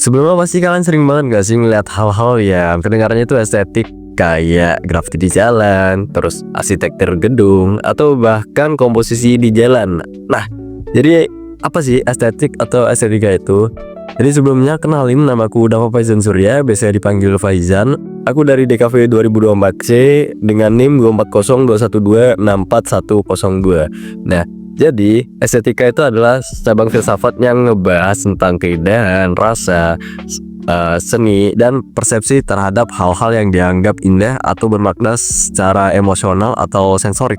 Sebelumnya pasti kalian sering banget gak sih ngeliat hal-hal yang kedengarannya itu estetik, kayak grafiti di jalan, terus arsitektur gedung, atau bahkan komposisi di jalan. Nah, jadi apa sih estetik atau estetika itu? Jadi sebelumnya kenalin, namaku Dava Faizan Surya, biasa dipanggil Faizan. Aku dari DKV 2024C dengan NIM 24021264102. Nah, jadi estetika itu adalah cabang filsafat yang ngebahas tentang keindahan, rasa, seni, dan persepsi terhadap hal-hal yang dianggap indah atau bermakna secara emosional atau sensorik.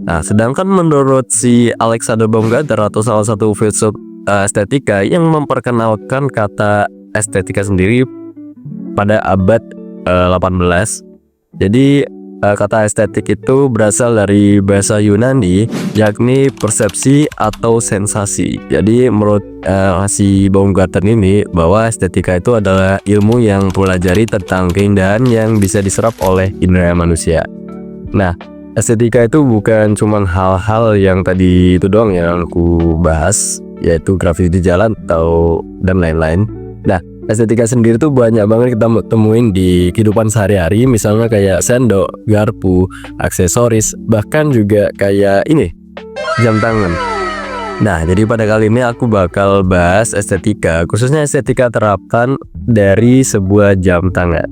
Nah, sedangkan menurut si Alexander Baumgartner atau salah satu filsuf estetika yang memperkenalkan kata estetika sendiri pada abad 18. Jadi kata estetik itu berasal dari bahasa Yunani, yakni persepsi atau sensasi. Jadi menurut si Baumgartner ini, bahwa estetika itu adalah ilmu yang mempelajari tentang keindahan yang bisa diserap oleh indera manusia. Nah, estetika itu bukan cuma hal-hal yang tadi itu doang yang aku bahas, yaitu grafiti di jalan atau dan lain-lain. Nah, estetika sendiri tuh banyak banget kita temuin di kehidupan sehari-hari, misalnya kayak sendok, garpu, aksesoris, bahkan juga kayak ini, jam tangan. Nah, jadi pada kali ini aku bakal bahas estetika, khususnya estetika terapkan dari sebuah jam tangan.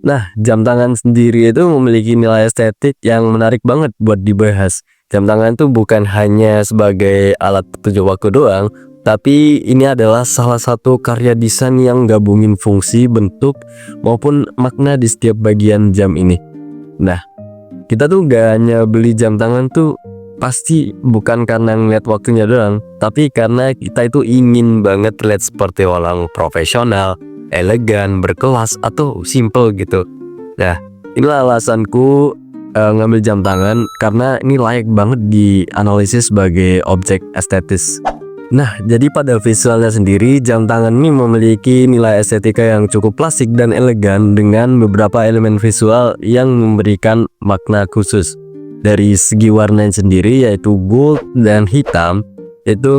Nah, jam tangan sendiri itu memiliki nilai estetik yang menarik banget buat dibahas. Jam tangan itu bukan hanya sebagai alat petunjuk waktu doang, tapi ini adalah salah satu karya desain yang gabungin fungsi, bentuk, maupun makna di setiap bagian jam ini. Nah, kita tuh gak hanya beli jam tangan tuh pasti bukan karena ngeliat waktunya doang, tapi karena kita itu ingin banget terlihat seperti orang profesional, elegan, berkelas, atau simple gitu. Nah, inilah alasanku ngambil jam tangan, karena ini layak banget dianalisis sebagai objek estetis. Nah, jadi pada visualnya sendiri, jam tangan ini memiliki nilai estetika yang cukup klasik dan elegan dengan beberapa elemen visual yang memberikan makna khusus. Dari segi warnanya sendiri, yaitu gold dan hitam, itu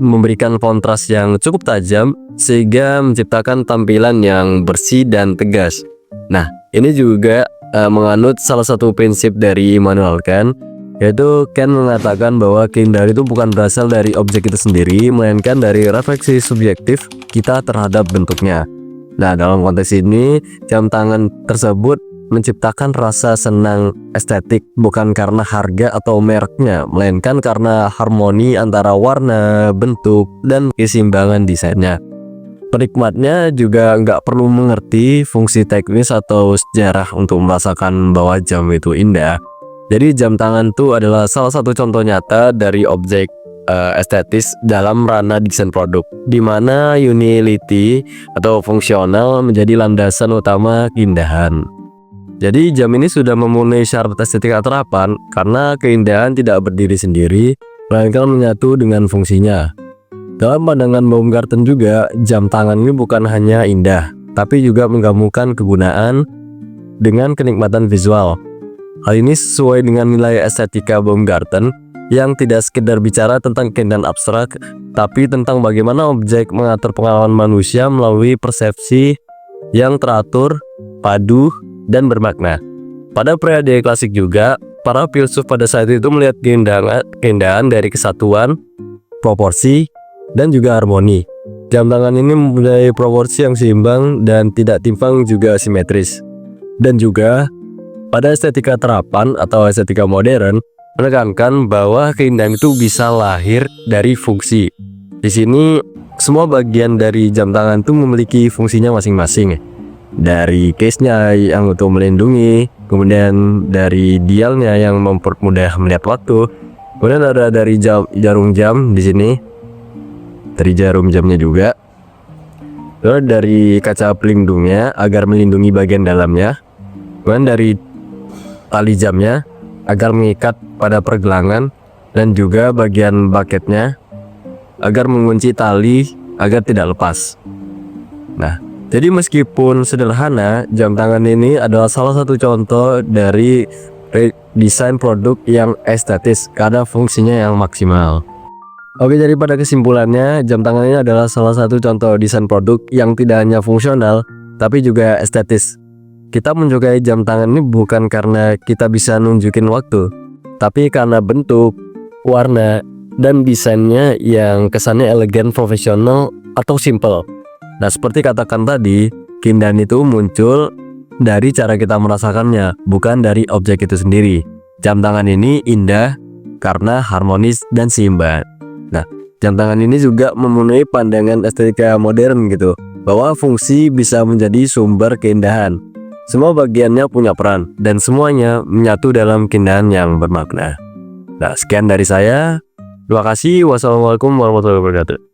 memberikan kontras yang cukup tajam sehingga menciptakan tampilan yang bersih dan tegas. Nah, ini juga menganut salah satu prinsip dari Immanuel Kant, yaitu Kant mengatakan bahwa keindahan itu bukan berasal dari objek itu sendiri, melainkan dari refleksi subjektif kita terhadap bentuknya. Nah, dalam konteks ini, jam tangan tersebut menciptakan rasa senang estetik bukan karena harga atau mereknya, melainkan karena harmoni antara warna, bentuk, dan keseimbangan desainnya. Penikmatnya juga nggak perlu mengerti fungsi teknis atau sejarah untuk merasakan bahwa jam itu indah. Jadi jam tangan itu adalah salah satu contoh nyata dari objek estetis dalam ranah desain produk, di mana utility atau fungsional menjadi landasan utama keindahan. Jadi jam ini sudah memenuhi syarat estetika terapan karena keindahan tidak berdiri sendiri, melainkan menyatu dengan fungsinya. Dalam pandangan Baumgarten juga, jam tangan ini bukan hanya indah, tapi juga menggabungkan kegunaan dengan kenikmatan visual. Hal ini sesuai dengan nilai estetika Baumgarten yang tidak sekedar bicara tentang keindahan abstrak, tapi tentang bagaimana objek mengatur pengalaman manusia melalui persepsi yang teratur, padu, dan bermakna. Pada periode klasik juga, para filsuf pada saat itu melihat keindahan dari kesatuan, proporsi, dan juga harmoni. Jam tangan ini mempunyai proporsi yang seimbang dan tidak timpang, juga simetris. Dan juga pada estetika terapan atau estetika modern menekankan bahwa keindahan itu bisa lahir dari fungsi. Di sini semua bagian dari jam tangan itu memiliki fungsinya masing-masing. Dari case-nya yang untuk melindungi, kemudian dari dialnya yang mempermudah melihat waktu, kemudian ada dari jarum jam di sini, dari jarum jamnya juga, lalu dari kaca pelindungnya agar melindungi bagian dalamnya, kemudian dari tali jamnya agar mengikat pada pergelangan, dan juga bagian baketnya agar mengunci tali agar tidak lepas. Nah, jadi meskipun sederhana, jam tangan ini adalah salah satu contoh dari desain produk yang estetis karena fungsinya yang maksimal. Oke, jadi pada kesimpulannya, jam tangan ini adalah salah satu contoh desain produk yang tidak hanya fungsional, tapi juga estetis. Kita menyukai jam tangan ini bukan karena kita bisa nunjukin waktu, tapi karena bentuk, warna, dan desainnya yang kesannya elegan, profesional, atau simple. Nah, seperti katakan tadi, keindahan itu muncul dari cara kita merasakannya, bukan dari objek itu sendiri. Jam tangan ini indah karena harmonis dan seimbang. Nah, jam tangan ini juga memenuhi pandangan estetika modern gitu, bahwa fungsi bisa menjadi sumber keindahan. Semua bagiannya punya peran, dan semuanya menyatu dalam keindahan yang bermakna. Nah, sekian dari saya. Terima kasih. Wassalamualaikum warahmatullahi wabarakatuh.